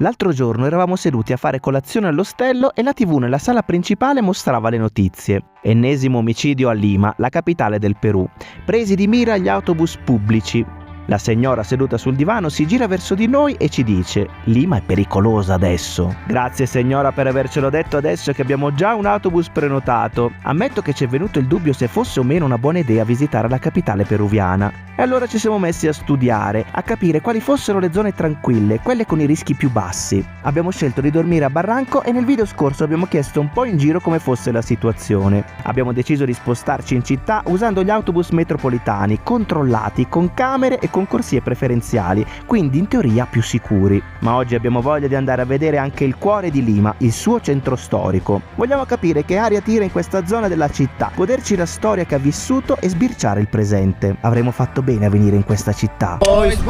L'altro giorno eravamo seduti a fare colazione all'ostello e la TV nella sala principale mostrava le notizie. Ennesimo omicidio a Lima, la capitale del Perù. Presi di mira gli autobus pubblici. La signora seduta sul divano si gira verso di noi e ci dice: Lima è pericolosa adesso. Grazie signora per avercelo detto adesso che abbiamo già un autobus prenotato. Ammetto che ci è venuto il dubbio se fosse o meno una buona idea visitare la capitale peruviana. E allora ci siamo messi a studiare, a capire quali fossero le zone tranquille, quelle con i rischi più bassi. Abbiamo scelto di dormire a Barranco e nel video scorso abbiamo chiesto un po' in giro come fosse la situazione. Abbiamo deciso di spostarci in città usando gli autobus metropolitani, controllati, con camere e con corsie preferenziali, quindi in teoria più sicuri. Ma oggi abbiamo voglia di andare a vedere anche il cuore di Lima, il suo centro storico. Vogliamo capire che aria tira in questa zona della città, goderci la storia che ha vissuto e sbirciare il presente. Avremmo fatto bene a venire in questa città. Boys.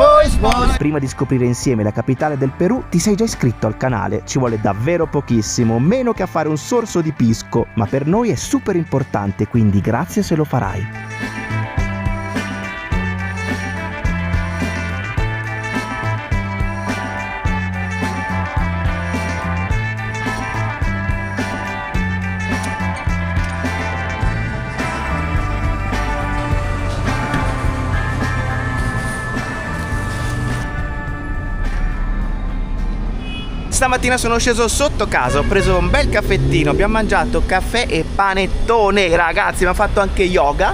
Prima di scoprire insieme la capitale del Perù, ti sei già iscritto al canale. Ci vuole davvero pochissimo, meno che a fare un sorso di pisco, ma per noi è super importante, quindi grazie se lo farai. Stamattina sono sceso sotto casa, ho preso un bel caffettino, abbiamo mangiato caffè e panettone, ragazzi, mi ha fatto anche yoga.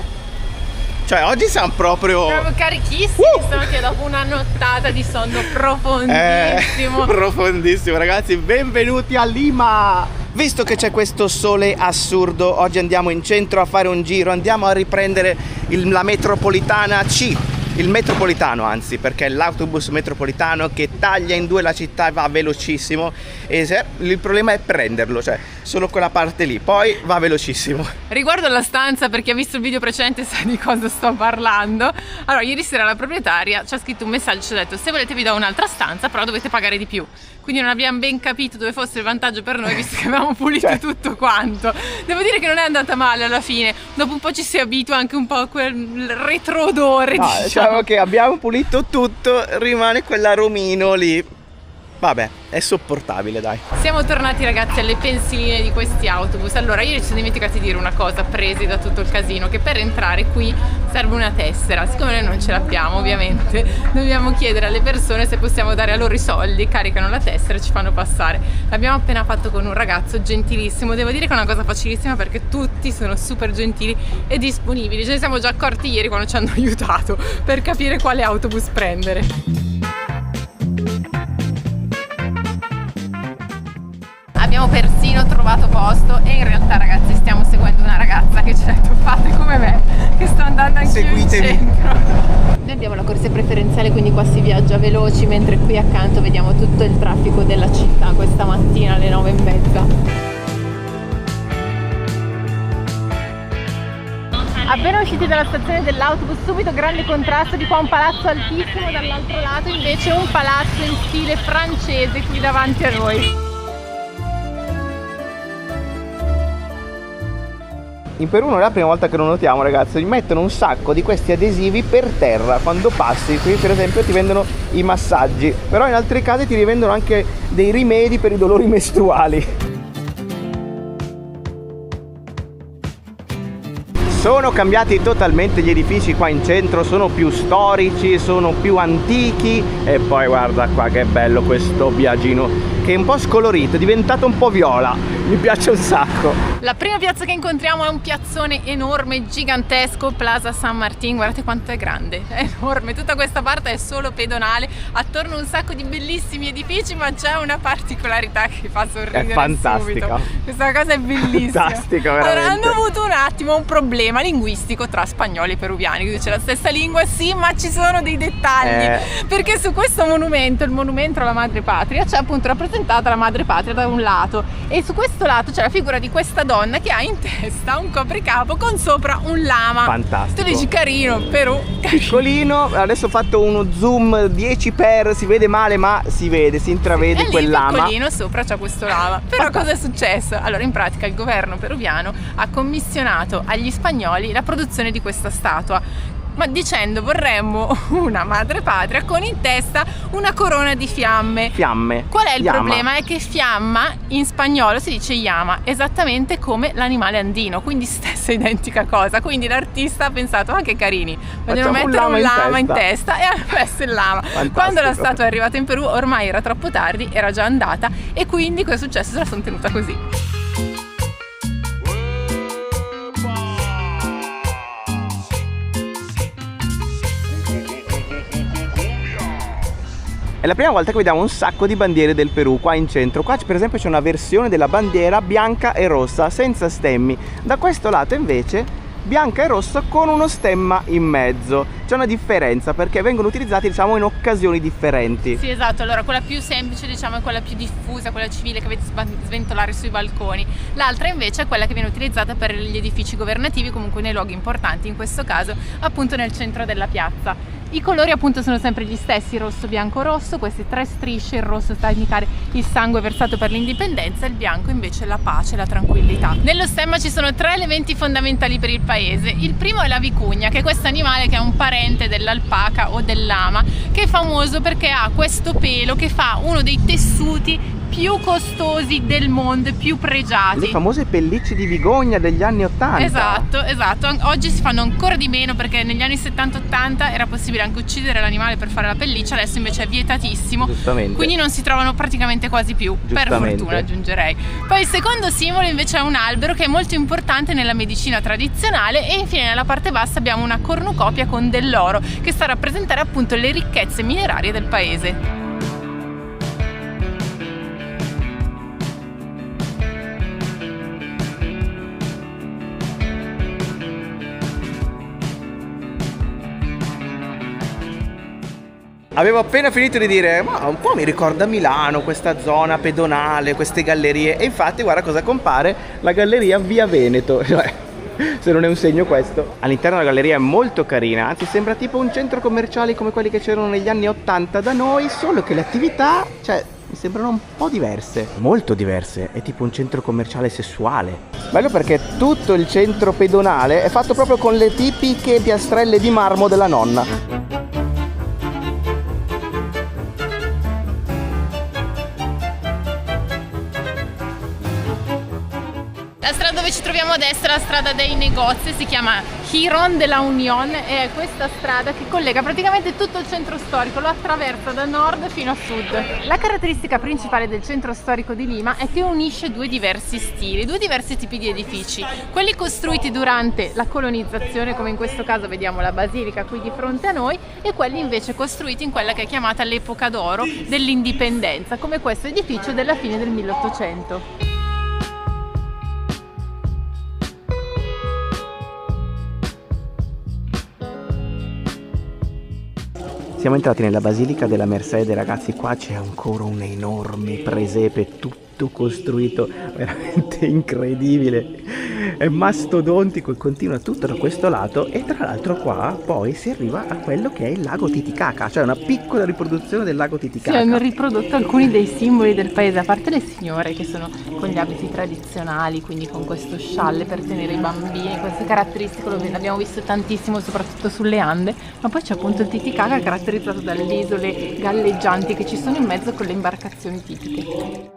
Cioè oggi siamo proprio carichissimi, stamattina dopo una nottata di sonno profondissimo. Profondissimo, ragazzi, benvenuti a Lima. Visto che c'è questo sole assurdo, oggi andiamo in centro a fare un giro, andiamo a riprendere la metropolitana C. Il metropolitano, anzi, perché è l'autobus metropolitano che taglia in due la città e va velocissimo. E il problema è prenderlo, cioè solo quella parte lì, poi va velocissimo. Riguardo alla stanza, per chi ha visto il video precedente sa di cosa sto parlando. Allora, ieri sera la proprietaria ci ha scritto un messaggio, ci ha detto: se volete vi do un'altra stanza, però dovete pagare di più. Quindi non abbiamo ben capito dove fosse il vantaggio per noi, visto che avevamo pulito tutto quanto. Devo dire che non è andata male alla fine, dopo un po' ci si abitua anche un po' a quel retroodore, diciamo che abbiamo pulito tutto, rimane quell'aromino lì. Vabbè, è sopportabile, dai. Siamo tornati, ragazzi, alle pensiline di questi autobus. Allora, ieri ci siamo dimenticati di dire una cosa, presi da tutto il casino, che per entrare qui serve una tessera. Siccome noi non ce l'abbiamo, ovviamente, dobbiamo chiedere alle persone se possiamo dare a loro i soldi, caricano la tessera e ci fanno passare. L'abbiamo appena fatto con un ragazzo gentilissimo. Devo dire che è una cosa facilissima perché tutti sono super gentili e disponibili. Ce ne siamo già accorti ieri quando ci hanno aiutato per capire quale autobus prendere. Abbiamo persino trovato posto e in realtà, ragazzi, stiamo seguendo una ragazza che ci ha detto: fate come me, che sto andando anche in centro. Noi abbiamo la corsia preferenziale, quindi qua si viaggia veloci, mentre qui accanto vediamo tutto il traffico della città questa mattina alle 9:30. Appena usciti dalla stazione dell'autobus, subito grande contrasto, di qua un palazzo altissimo, dall'altro lato invece un palazzo in stile francese qui davanti a noi. In Perù non è la prima volta che lo notiamo, ragazzi, mettono un sacco di questi adesivi per terra quando passi. Qui per esempio ti vendono i massaggi, però in altri casi ti rivendono anche dei rimedi per i dolori mestruali. Sono cambiati totalmente gli edifici qua in centro, sono più storici, sono più antichi. E poi guarda qua che bello questo viaggino, che è un po' scolorito, è diventato un po' viola, mi piace un sacco. La prima piazza che incontriamo è un piazzone enorme, gigantesco, Plaza San Martín. Guardate quanto è grande, è enorme, tutta questa parte è solo pedonale, attorno un sacco di bellissimi edifici, ma c'è una particolarità che fa sorridere. È fantastica subito. Questa cosa è bellissima. Fantastica, veramente. Allora, hanno avuto un attimo un problema linguistico tra spagnoli e peruviani, quindi c'è la stessa lingua, sì, ma ci sono dei dettagli, perché su questo monumento, il monumento alla madre patria, c'è appunto rappresentata la madre patria da un lato, e su questo lato c'è la figura di questa donna che ha in testa un copricapo con sopra un lama. Fantastico. Tu dici carino, Perù, piccolino. Adesso ho fatto uno zoom 10x, si vede male ma si vede, si intravede quel lama. Piccolino, sopra c'è questo lama. Però cosa è successo? Allora, in pratica il governo peruviano ha commissionato agli spagnoli la produzione di questa statua. ma dicendo vorremmo una madrepatria con in testa una corona di fiamme. Fiamme. Qual è il Llama. problema? È che fiamma in spagnolo si dice llama, esattamente come l'animale andino, quindi stessa identica cosa. Quindi l'artista ha pensato, che carini, vogliono mettere un lama in testa, e hanno messo il lama. Fantastico. Quando la statua è arrivata in Perù ormai era troppo tardi, era già andata, e quindi cosa è successo? Se la sono tenuta così. È la prima volta che vediamo un sacco di bandiere del Perù qua in centro. Qua per esempio c'è una versione della bandiera bianca e rossa senza stemmi. Da questo lato invece bianca e rossa con uno stemma in mezzo. C'è una differenza perché vengono utilizzati, diciamo, in occasioni differenti. Sì, esatto. Allora quella più semplice, diciamo, è quella più diffusa, quella civile che vedi sventolare sui balconi. L'altra invece è quella che viene utilizzata per gli edifici governativi, comunque nei luoghi importanti, in questo caso appunto nel centro della piazza. I colori appunto sono sempre gli stessi, rosso, bianco, rosso, queste tre strisce. Il rosso sta a indicare il sangue versato per l'indipendenza, il bianco invece la pace, la tranquillità. Nello stemma ci sono tre elementi fondamentali per il paese. Il primo è la vicugna, che è questo animale che è un parente dell'alpaca o del lama, che è famoso perché ha questo pelo che fa uno dei tessuti più costosi del mondo, più pregiati. Le famose pellicce di Vigogna degli anni 80. Esatto. Oggi si fanno ancora di meno perché negli anni 70-80 era possibile anche uccidere l'animale per fare la pelliccia, adesso invece è vietatissimo. Giustamente. Quindi non si trovano praticamente quasi più, per fortuna aggiungerei. Poi il secondo simbolo invece è un albero che è molto importante nella medicina tradizionale, e infine nella parte bassa abbiamo una cornucopia con dell'oro che sta a rappresentare appunto le ricchezze minerarie del paese. Avevo appena finito di dire, ma un po' mi ricorda Milano, questa zona pedonale, queste gallerie. E infatti guarda cosa compare, la galleria Via Veneto. Se non è un segno questo. All'interno della galleria è molto carina, anzi sembra tipo un centro commerciale come quelli che c'erano negli anni 80 da noi, solo che le attività, cioè, mi sembrano un po' diverse. Molto diverse, è tipo un centro commerciale sessuale. Bello perché tutto il centro pedonale è fatto proprio con le tipiche piastrelle di marmo della nonna. La strada dove ci troviamo adesso è la strada dei negozi, si chiama Girón de la Unión, e è questa strada che collega praticamente tutto il centro storico, lo attraversa da nord fino a sud. La caratteristica principale del centro storico di Lima è che unisce due diversi stili, due diversi tipi di edifici, quelli costruiti durante la colonizzazione, come in questo caso vediamo la basilica qui di fronte a noi, e quelli invece costruiti in quella che è chiamata l'epoca d'oro dell'indipendenza, come questo edificio della fine del 1800. Siamo entrati nella Basilica della Mercede, ragazzi, qua c'è ancora un enorme presepe, tutto costruito, veramente incredibile, è mastodontico e continua tutto da questo lato, e tra l'altro qua poi si arriva a quello che è il lago Titicaca, cioè una piccola riproduzione del lago Titicaca. Sì, hanno riprodotto alcuni dei simboli del paese, a parte le signore che sono con gli abiti tradizionali, quindi con questo scialle per tenere i bambini, questo caratteristico l'abbiamo visto tantissimo soprattutto sulle Ande, ma poi c'è appunto il Titicaca caratterizzato dalle isole galleggianti che ci sono in mezzo con le imbarcazioni tipiche.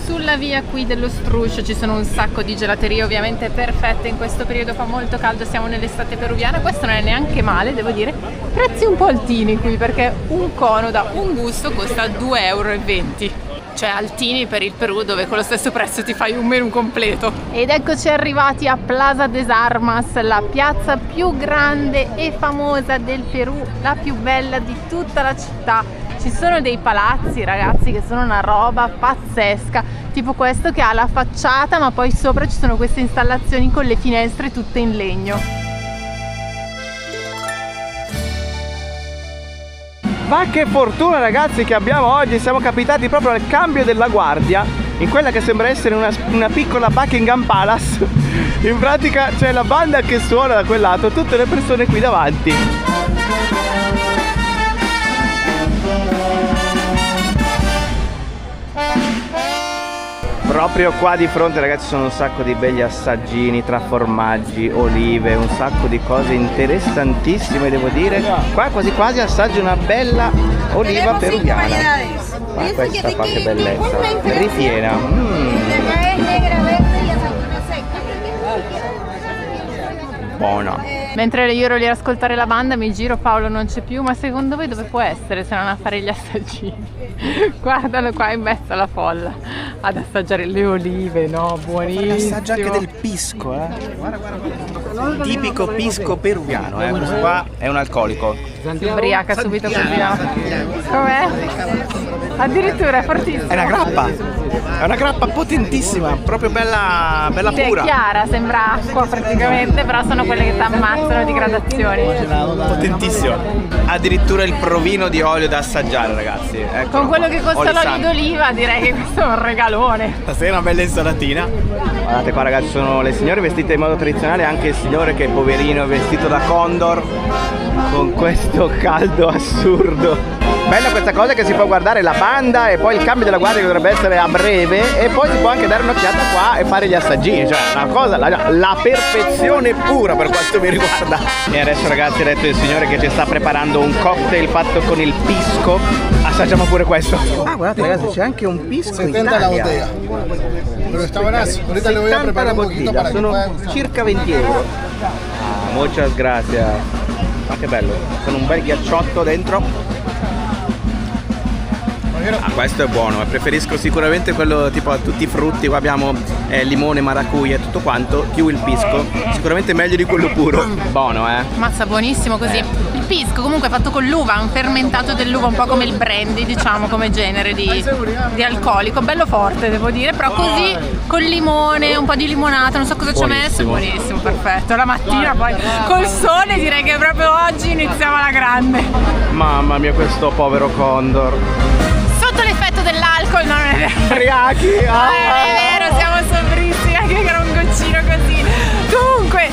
Sulla via qui dello Struscio ci sono un sacco di gelaterie, ovviamente perfette in questo periodo, fa molto caldo, siamo nell'estate peruviana, questo non è neanche male, devo dire, prezzi un po' altini qui perché un cono da un gusto costa 2,20 €, cioè altini per il Perù dove con lo stesso prezzo ti fai un menù completo. Ed eccoci arrivati a Plaza des Armas, la piazza più grande e famosa del Perù, la più bella di tutta la città. Ci sono dei palazzi, ragazzi, che sono una roba pazzesca, tipo questo che ha la facciata ma poi sopra ci sono queste installazioni con le finestre tutte in legno. Ma che fortuna, ragazzi, che abbiamo oggi, siamo capitati proprio al cambio della guardia in quella che sembra essere una piccola Buckingham Palace. In pratica c'è la banda che suona da quel lato, tutte le persone qui davanti. Proprio qua di fronte, ragazzi, sono un sacco di belli assaggini tra formaggi, olive, un sacco di cose interessantissime, devo dire. Qua quasi quasi assaggio una bella oliva peruviana. Ma questa fa che bellezza, ripiena. Buona. Mentre io ero lì ad ascoltare la banda mi giro, Paolo non c'è più, ma secondo voi dove può essere se non a fare gli assaggini? Guardalo qua in mezzo alla folla ad assaggiare le olive, no? Buonissimo. Assaggia anche del pisco, Guarda. Tipico pisco peruviano, Questo qua è un alcolico. Si ubriaca subito così. Com'è? Addirittura è fortissimo. È una grappa. È una grappa potentissima, proprio bella pura. È chiara, sembra acqua praticamente, però sono quelle che ti ammazzano di gradazioni. Potentissimo. Addirittura il provino di olio da assaggiare, ragazzi. Eccolo. Con quello che costa l'olio d'oliva direi che questo è un regalone. Stasera una bella insalatina. Guardate qua, ragazzi, sono le signore vestite in modo tradizionale, anche il signore che è poverino è vestito da condor con questo caldo assurdo. Bella questa cosa che si può guardare la banda e poi il cambio della guardia che dovrebbe essere a breve, e poi si può anche dare un'occhiata qua e fare gli assaggini, cioè una cosa, la perfezione pura per quanto mi riguarda. E adesso, ragazzi, ha detto il signore che ci sta preparando un cocktail fatto con il pisco. Assaggiamo pure questo. Ah, guardate, ragazzi, c'è anche un pisco 70 la botella. Pero está buenazo. Ahorita le voy a preparar un poquito para que sono pueda... circa 20 euro. Muchas gracias. Ma che bello, sono un bel ghiacciotto dentro. Questo è buono, preferisco sicuramente quello tipo a tutti i frutti. Qua abbiamo limone, maracuja e tutto quanto, più il pisco, sicuramente meglio di quello puro. Buono, Mazza, buonissimo così. Il pisco comunque è fatto con l'uva, un fermentato dell'uva, un po' come il brandy, diciamo, come genere di alcolico, bello forte devo dire, però così con limone, un po' di limonata, non so cosa ci ho messo, buonissimo, perfetto. La mattina poi col sole direi che proprio oggi iniziamo alla grande. Mamma mia, questo povero condor. Sotto l'effetto dell'alcol non è vero. Ubriachi! È vero, siamo sobrissimi, anche che era un goccino così. Comunque,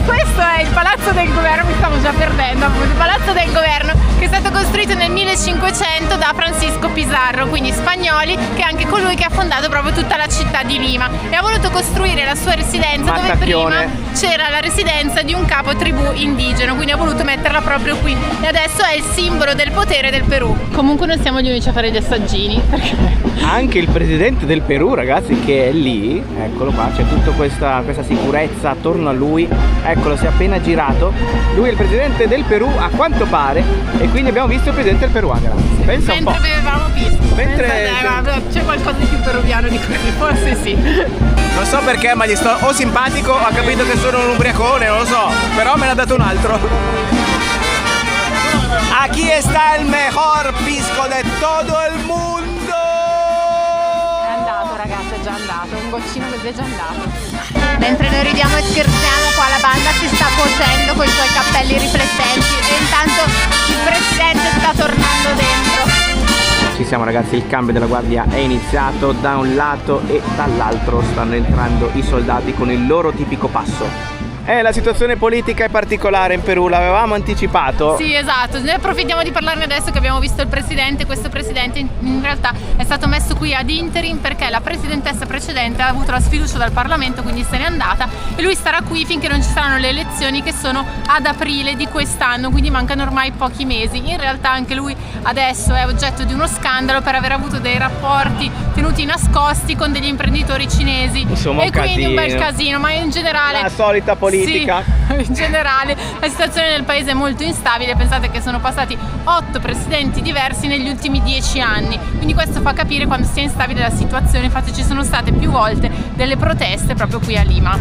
questo è il Palazzo del Governo, mi stavo già perdendo, appunto, il Palazzo del Governo, che è stato costruito nel 1500 da Francisco Pizarro, quindi spagnoli, che è anche colui che ha fondato proprio tutta la città di Lima, e ha voluto costruire la sua residenza dove prima c'era la residenza di un capo tribù indigeno, quindi ha voluto metterla proprio qui, e adesso è il simbolo del potere del Perù. Comunque non siamo gli unici a fare gli assaggini, perché anche il presidente del Perù, ragazzi, che è lì, eccolo qua, c'è tutta questa sicurezza attorno a lui, eccolo, si è appena girato. Lui è il presidente del Perù, a quanto pare, e quindi abbiamo visto il presidente del Perù, ragazzi. Pensa un po'. Mentre bevevamo pisco. Mentre c'è qualcosa di più peruviano di così, forse sì. Non so perché, ma gli sto o simpatico, ha capito che sono un ubriacone, non lo so, però me ne ha dato un altro. Aquí está el mejor pisco de todo el mundo! È andato, ragazzi, è già andato, un goccino così è già andato. Mentre noi ridiamo e scherziamo, qua la banda si sta cuocendo con i suoi cappelli riflettenti e intanto il presidente sta tornando dentro. Ci siamo, ragazzi, il cambio della guardia è iniziato, da un lato e dall'altro stanno entrando i soldati con il loro tipico passo. La situazione politica è particolare in Perù, l'avevamo anticipato. Sì, esatto, noi approfittiamo di parlarne adesso che abbiamo visto il presidente. Questo presidente in realtà è stato messo qui ad interim perché la presidentessa precedente ha avuto la sfiducia dal Parlamento, quindi se n'è andata, e lui starà qui finché non ci saranno le elezioni, che sono ad aprile di quest'anno, quindi mancano ormai pochi mesi. In realtà anche lui adesso è oggetto di uno scandalo per aver avuto dei rapporti tenuti nascosti con degli imprenditori cinesi. Insomma, e quindi un bel casino, ma in generale la solita politica. Sì, in generale la situazione nel paese è molto instabile. Pensate che sono passati 8 presidenti diversi negli ultimi 10 anni, quindi questo fa capire quanto sia instabile la situazione. Infatti ci sono state più volte delle proteste proprio qui a Lima.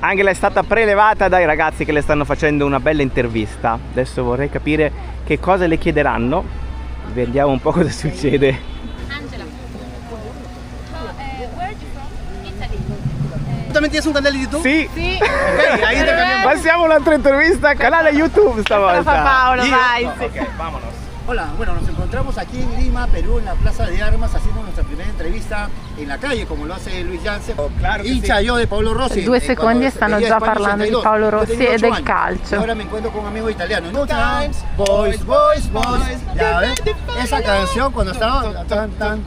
Angela è stata prelevata dai ragazzi che le stanno facendo una bella intervista. Adesso vorrei capire che cosa le chiederanno. Vediamo un po' cosa succede. ¿También tienes un canal de YouTube? Sì. Sì. Ok, ahí te cambiamos. Passiamo a un'altra intervista, canale YouTube stavolta. Lo fa Paolo, vai. Ok, vámonos. Hola, bueno, nos encontramos encontramos aquí en Lima, Perú, en la Plaza de Armas, haciendo nuestra primera entrevista en la calle, come lo hace Luis Jansen. Claro che Hincha io di Paolo Rossi. 2 secondi e stanno già parlando di Paolo Rossi e del calcio. Y ahora me encuentro con un amigo italiano. No times, boys, boys, boys. Ya ves, esa canción cuando estaba tan,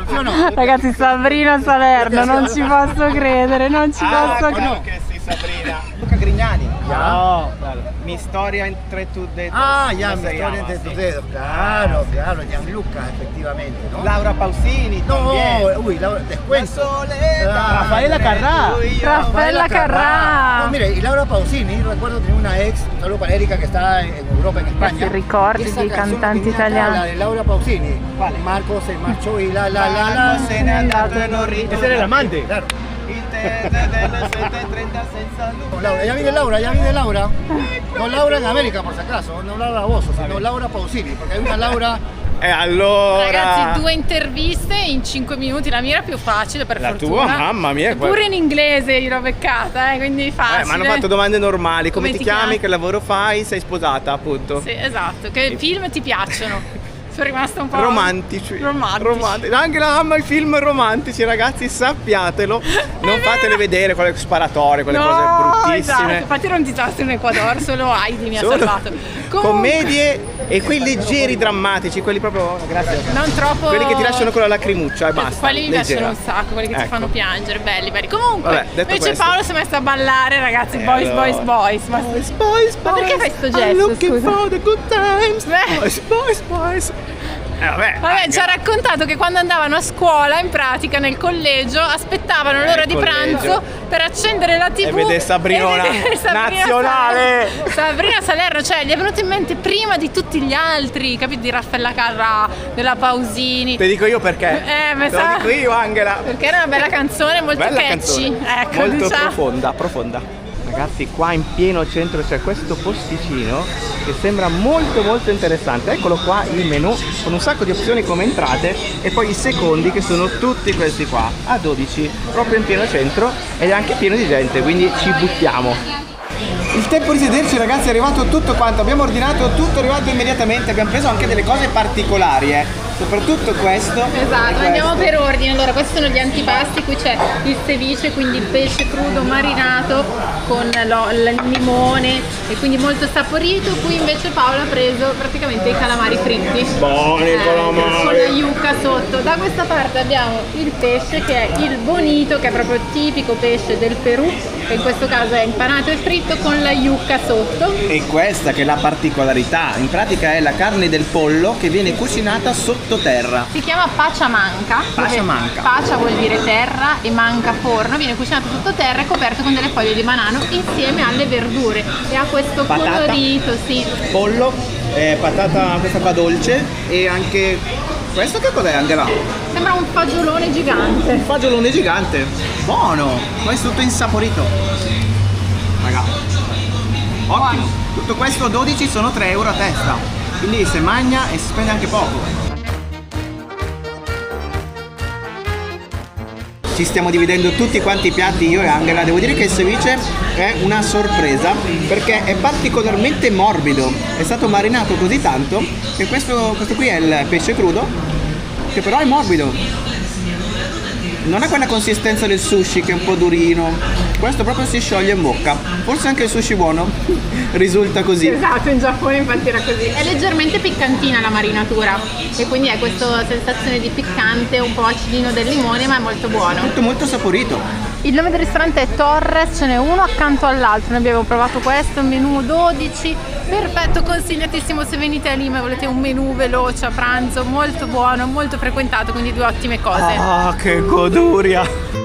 ¿sí o no? Ragazzi, Sabrina Salerno, non ci posso credere, non ci posso credere. che sì, Sabrina. Luca Grignani. No, Mi storia entre tus dedos. Ah, ya, mi historia entre tus dedos. Claro, claro, Gianluca, efectivamente, ¿no? Laura Pausini. No, uy, Laura, descuento. Raffaella Carrà. Raffaella Carrà. No, mire, y Laura Pausini, recuerdo tenía una ex, un saludo para Erika que está en Europa, en España. Questi ricordi Esa di canción cantanti tenía acá, italiani. La de Laura Pausini. ¿Cuál? Marco se marchó y la. se n'è andato e non ritorna. Ese era el amante. Claro. Il te del 730 senza lui. Con Laura, ya viene Laura, ya viene Laura. No Laura en América, por si acaso, no Laura Bozo, sino Laura Pausini, porque hay una Laura. E allora... Ragazzi, 2 interviste in 5 minuti, la mia era più facile per La fortuna. tua, mamma mia. Pure in inglese io l'ho beccata, quindi facile. Ma hanno fatto domande normali, come Come ti ti chiami, chiami? che lavoro fai, sei sposata, appunto. Sì, esatto, che film ti piacciono? Sono rimasta un po' Romantici. romantici. Anche la ama i film romantici, ragazzi, sappiatelo. Non fatele vedere quelle sparatorie, quelle cose bruttissime. Esatto. Infatti non ti tasti in Ecuador, solo Heidi mi ha Solo salvato. Comunque, commedie e quei leggeri drammatici, quelli proprio, grazie. non troppo. Quelli che ti lasciano con la lacrimuccia e basta. Quelli mi leggera. piacciono un sacco, quelli che ti Ecco. fanno piangere, belli, belli. Comunque, Vabbè, detto invece questo. Paolo si è messo a ballare, ragazzi, boys, allora? boys, boys. Ma Ma perché fai sto gesto, I'm looking scusa? for the good times. Beh. Boys. Vabbè, Vabbè, ci ha raccontato che quando andavano a scuola, in pratica nel collegio, aspettavano l'ora di collegio. pranzo per accendere la TV E vedere Sabrinona e vedere Sabrina nazionale. Sabrina Salerno, cioè gli è venuto in mente prima di tutti gli altri, capito? Di Raffaella Carrà, della Pausini. Te dico io perché. mi Te lo sa- dico io, Angela. Perché era una bella canzone, molto Bella catchy. canzone. Ecco, molto diciamo. profonda. Ragazzi, qua in pieno centro c'è questo posticino che sembra molto interessante. Eccolo qua il menù con un sacco di opzioni come entrate e poi i secondi che sono tutti questi qua a 12, proprio in pieno centro ed è anche pieno di gente, quindi ci buttiamo. Il tempo di sederci, ragazzi, è arrivato tutto quanto, abbiamo ordinato tutto, è arrivato immediatamente, abbiamo preso anche delle cose particolari, soprattutto questo. Esatto, andiamo per ordine. Allora, questi sono gli antipasti, qui c'è il ceviche, quindi il pesce crudo marinato con il limone e quindi molto saporito. Qui invece Paolo ha preso praticamente i calamari fritti. Buoni calamari! Con la yucca sotto. Da questa parte abbiamo il pesce che è il bonito, che è proprio tipico pesce del Perù, che in questo caso è impanato e fritto con la yucca sotto. E questa che è la particolarità, in pratica è la carne del pollo che viene cucinata sottoterra. Si chiama paciamanca. Paciamanca. Pacia vuol dire terra e manca forno, viene cucinato sottoterra e coperto con delle foglie di banano insieme alle verdure e ha questo Patata. colorito, sì. Pollo, patata questa qua dolce e anche questo che cos'è, Angela? Sembra un fagiolone gigante. Un fagiolone gigante, buono, questo tutto insaporito. Raga, ottimo, tutto questo 12 sono 3 euro a testa, quindi si mangia e si spende anche poco. Ci stiamo dividendo tutti quanti i piatti, io e Angela. Devo dire che il ceviche è una sorpresa perché è particolarmente morbido, è stato marinato così tanto che questo qui è il pesce crudo che però è morbido, non ha quella consistenza del sushi che è un po' durino, questo proprio si scioglie in bocca. Forse anche il sushi buono risulta così. Esatto, in Giappone infatti era così. È leggermente piccantina la marinatura e quindi è questa sensazione di piccante, un po' acidino del limone, ma è molto buono. Tutto molto saporito. Il nome del ristorante è Torres, ce n'è uno accanto all'altro, noi abbiamo provato questo, menù 12, perfetto, consigliatissimo se venite a Lima e volete un menù veloce a pranzo, molto buono, molto frequentato, quindi 2 ottime cose. Ah, che goduria!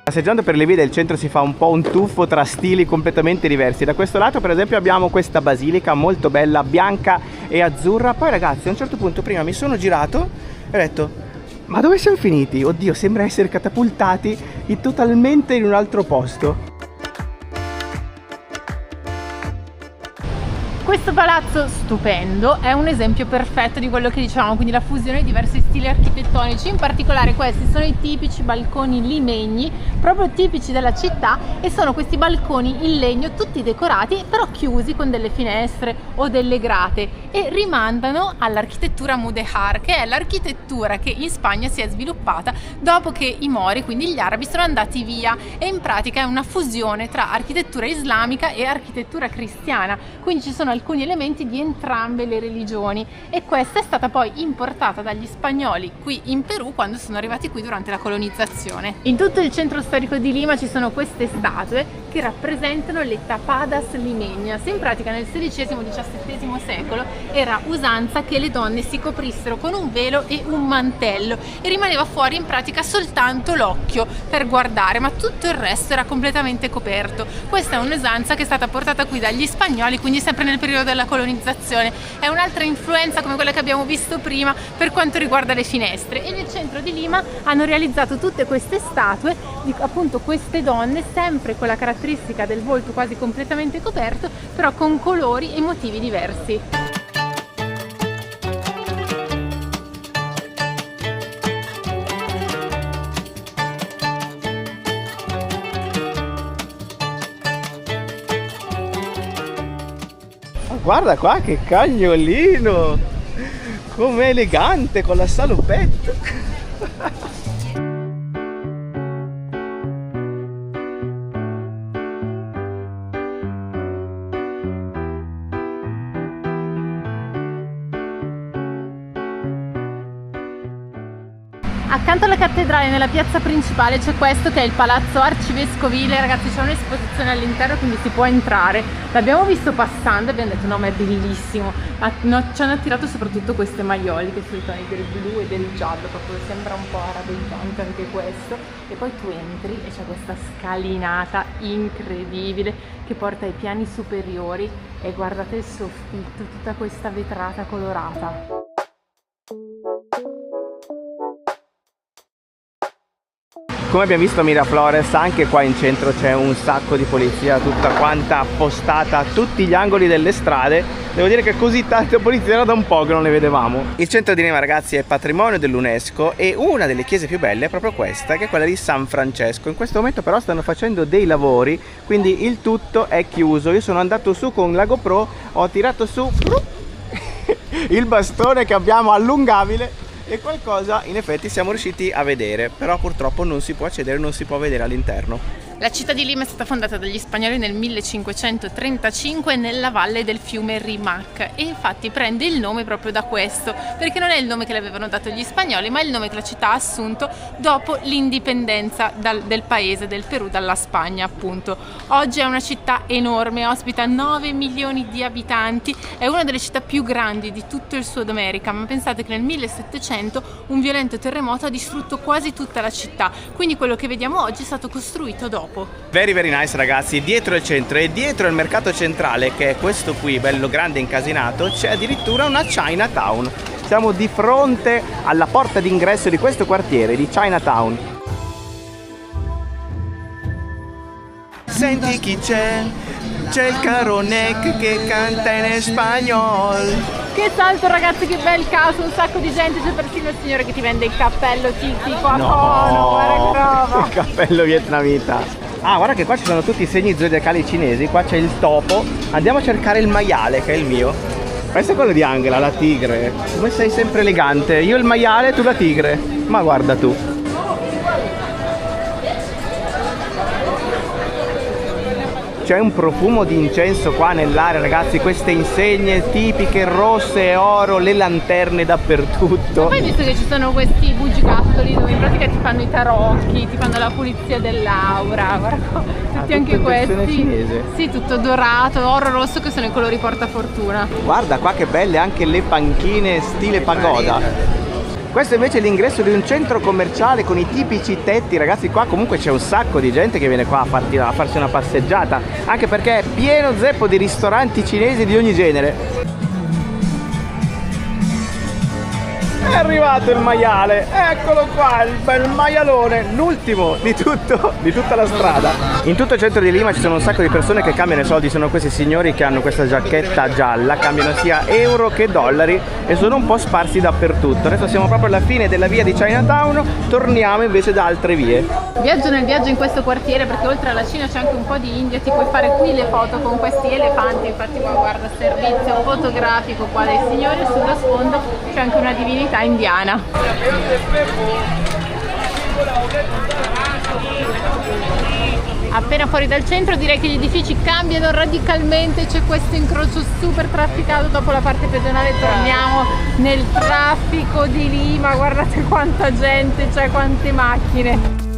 Passeggiando per le vie del centro si fa un po' un tuffo tra stili completamente diversi. Da questo lato per esempio abbiamo questa basilica molto bella, bianca e azzurra. Poi ragazzi a un certo punto prima mi sono girato e ho detto: ma dove siamo finiti? Oddio, sembra essere catapultati totalmente in un altro posto. Questo palazzo stupendo è un esempio perfetto di quello che dicevamo, quindi la fusione di diversi stili architettonici. In particolare questi sono i tipici balconi limegni, proprio tipici della città, e sono questi balconi in legno tutti decorati però chiusi con delle finestre o delle grate, e rimandano all'architettura mudéjar, che è l'architettura che in Spagna si è sviluppata dopo che i Mori, quindi gli arabi, sono andati via, e in pratica è una fusione tra architettura islamica e architettura cristiana, quindi ci sono alcuni elementi di entrambe le religioni, e questa è stata poi importata dagli spagnoli qui in Perù quando sono arrivati qui durante la colonizzazione. In tutto il centro storico di Lima ci sono queste statue che rappresentano le tapadas limeñas. In pratica nel XVI-XVII secolo era usanza che le donne si coprissero con un velo e un mantello e rimaneva fuori in pratica soltanto l'occhio per guardare, ma tutto il resto era completamente coperto. Questa è un'usanza che è stata portata qui dagli spagnoli, quindi sempre nel periodo della colonizzazione. È un'altra influenza come quella che abbiamo visto prima per quanto riguarda le finestre, e nel centro di Lima hanno realizzato tutte queste statue di appunto queste donne, sempre con la caratteristica del volto quasi completamente coperto, però con colori e motivi diversi. Guarda qua che cagnolino! Com'è elegante con la salopette! Accanto alla cattedrale, nella piazza principale, c'è questo che è il palazzo arcivescovile. Ragazzi, c'è un'esposizione all'interno, quindi si può entrare. L'abbiamo visto passando e abbiamo detto no, ma è bellissimo. Ma ci hanno attirato soprattutto queste maioli che sono i toni del blu e del giallo, proprio sembra un po' arabeggiante anche questo. E poi tu entri e c'è questa scalinata incredibile che porta ai piani superiori, e guardate il soffitto, tutta questa vetrata colorata. Come abbiamo visto a Miraflores, anche qua in centro c'è un sacco di polizia, tutta quanta appostata a tutti gli angoli delle strade. Devo dire che così tante polizie era da un po' che non le vedevamo. Il centro di Lima, ragazzi, è patrimonio dell'UNESCO, e una delle chiese più belle è proprio questa, che è quella di San Francesco. In questo momento però stanno facendo dei lavori, quindi il tutto è chiuso. Io sono andato su con la GoPro, ho tirato su il bastone che abbiamo allungabile, e qualcosa in effetti siamo riusciti a vedere, però purtroppo non si può accedere, non si può vedere all'interno. La città di Lima è stata fondata dagli spagnoli nel 1535 nella valle del fiume Rimac, e infatti prende il nome proprio da questo, perché non è il nome che le avevano dato gli spagnoli, ma è il nome che la città ha assunto dopo l'indipendenza del paese, del Perù, dalla Spagna appunto. Oggi è una città enorme, ospita 9 milioni di abitanti, è una delle città più grandi di tutto il Sud America, ma pensate che nel 1700 un violento terremoto ha distrutto quasi tutta la città, quindi quello che vediamo oggi è stato costruito dopo. Very very nice, ragazzi. Dietro il centro e dietro il mercato centrale, che è questo qui, bello grande e incasinato, c'è addirittura una Chinatown. Siamo di fronte alla porta d'ingresso di questo quartiere di Chinatown. Senti chi c'è? C'è il Caronec che canta in spagnolo. Che salto, ragazzi, che bel caso, un sacco di gente, c'è persino il signore che ti vende il cappello tipico a cono, guarda che roba. Il cappello vietnamita. Ah, guarda che qua ci sono tutti i segni zodiacali cinesi, qua c'è il topo, andiamo a cercare il maiale che è il mio. Questo è quello di Angela, la tigre. Come sei sempre elegante, io il maiale, tu la tigre. Ma guarda tu. C'è un profumo di incenso qua nell'area, ragazzi, queste insegne tipiche rosse e oro, le lanterne dappertutto. Ma poi visto che ci sono questi bugigattoli dove in pratica ti fanno i tarocchi, ti fanno la pulizia dell'aura, guarda, tutti anche questi. Cinese. Sì, tutto dorato, oro rosso, che sono i colori portafortuna. Guarda qua che belle anche le panchine stile pagoda. Questo invece è l'ingresso di un centro commerciale con i tipici tetti, ragazzi. Qua comunque c'è un sacco di gente che viene qua a farsi una passeggiata, anche perché è pieno zeppo di ristoranti cinesi di ogni genere. È arrivato il maiale, eccolo qua, il bel maialone, l'ultimo di tutta la strada. In tutto il centro di Lima ci sono un sacco di persone che cambiano i soldi, sono questi signori che hanno questa giacchetta gialla, cambiano sia euro che dollari e sono un po' sparsi dappertutto. Adesso siamo proprio alla fine della via di Chinatown, torniamo invece da altre vie. Viaggio nel viaggio in questo quartiere perché oltre alla Cina c'è anche un po' di India, ti puoi fare qui le foto con questi elefanti, infatti qua guarda, servizio fotografico qua dei signori e sullo sfondo c'è anche una divinità indiana. Appena fuori dal centro direi che gli edifici cambiano radicalmente, c'è questo incrocio super trafficato, dopo la parte pedonale torniamo nel traffico di Lima, guardate quanta gente c'è, quante macchine.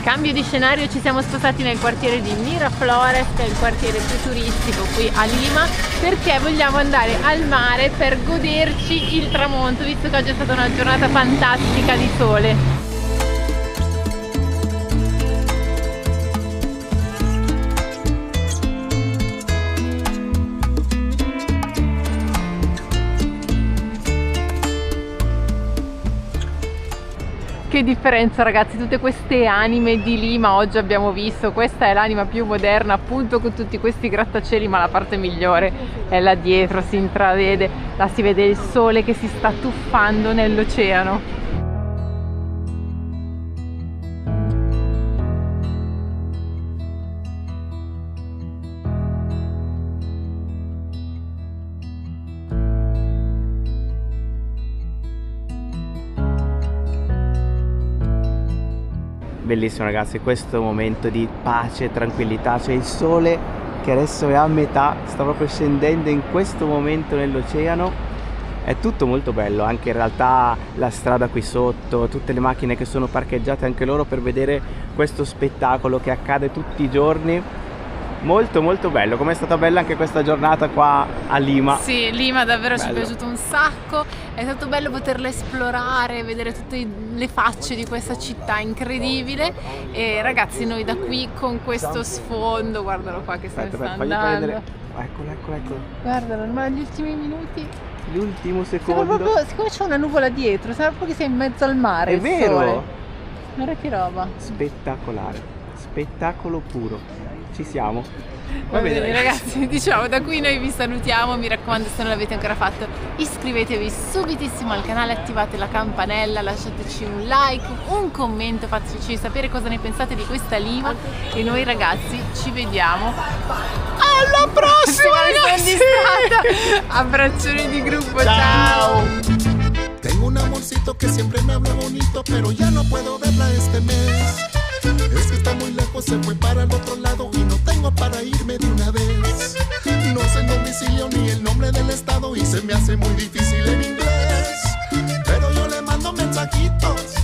Cambio di scenario, ci siamo spostati nel quartiere di Miraflores, che è il quartiere più turistico qui a Lima, perché vogliamo andare al mare per goderci il tramonto, visto che oggi è stata una giornata fantastica di sole. Che differenza ragazzi, tutte queste anime di Lima oggi abbiamo visto, questa è l'anima più moderna appunto con tutti questi grattacieli, ma la parte migliore è là dietro, si intravede, là si vede il sole che si sta tuffando nell'oceano. Bellissimo ragazzi, questo momento di pace e tranquillità, c'è il sole che adesso è a metà, sta proprio scendendo in questo momento nell'oceano, è tutto molto bello, anche in realtà la strada qui sotto, tutte le macchine che sono parcheggiate anche loro per vedere questo spettacolo che accade tutti i giorni. Molto molto bello, com'è stata bella anche questa giornata qua a Lima. Sì, Lima davvero ci è piaciuto un sacco, è stato bello poterla esplorare, vedere tutte le facce di questa città incredibile e ragazzi noi da qui con questo sfondo, guardalo qua che se ne sta andando. Eccolo. Guardalo, ma gli ultimi minuti. L'ultimo secondo. Siccome c'è una nuvola dietro, sembra proprio che sei in mezzo al mare. È vero! Sole. Guarda che roba. Spettacolare, spettacolo puro. Ci siamo. Va bene ragazzi, diciamo da qui noi vi salutiamo, mi raccomando se non l'avete ancora fatto iscrivetevi subitissimo al canale, attivate la campanella, lasciateci un like, un commento, fateci sapere cosa ne pensate di questa Lima e noi ragazzi ci vediamo alla prossima ragazzi! Abbraccioni di gruppo, ciao! Tengo un amorcito que siempre me habla bonito, pero ya no puedo verla este mes. Es que está muy lejos, se fue para el otro lado y no tengo para irme de una vez. No sé el domicilio ni el nombre del estado y se me hace muy difícil en inglés. Pero yo le mando mensajitos